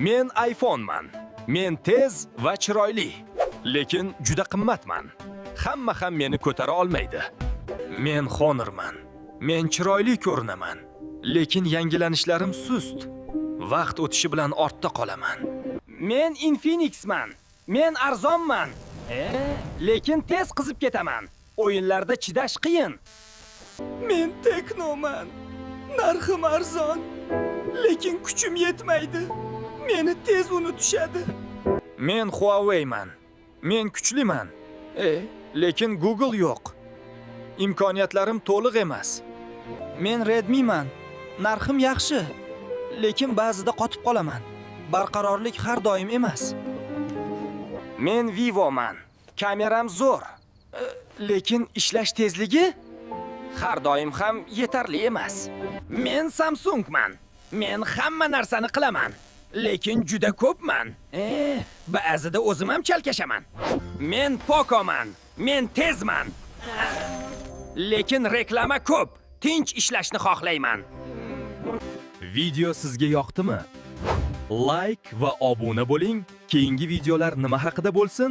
Men iPhone'man. Men tez va chiroyli, lekin juda qimmatman. Hamma ham meni ko'tara olmaydi. Men Honorman. Men chiroyli ko'rinaman, lekin yangilanishlarim sust. Vaqt o'tishi bilan ortda qolaman. Men Infinixman. Men arzonman. Lekin tez qizib ketaman. O'yinlarda chidash qiyin. Men Teknoman. Narxim arzon, lekin kuchim yetmaydi. Meni tez unutishadi. Men Huawei'man. Men kuchliman. Lekin Google yo'q. Imkoniyatlarim to'liq emas. Men Redmi'man. Narxim yaxshi, lekin ba'zida qotib qolaman. Barqarorlik har doim emas. Men Vivo'man. Kameram zo'r, lekin ishlash tezligi har doim ham yetarli emas. Men Samsungman. Men hamma narsani qilaman, lekin juda ko'pman. Ba'zida o'zim ham chalkashaman. Men Pocoman. Men tezman. Lekin reklama ko'p. Tinch ishlashni xohlayman. Video sizga yoqdimi? Like va obuna bo'ling. Keyingi videolar nima haqida bo'lsin?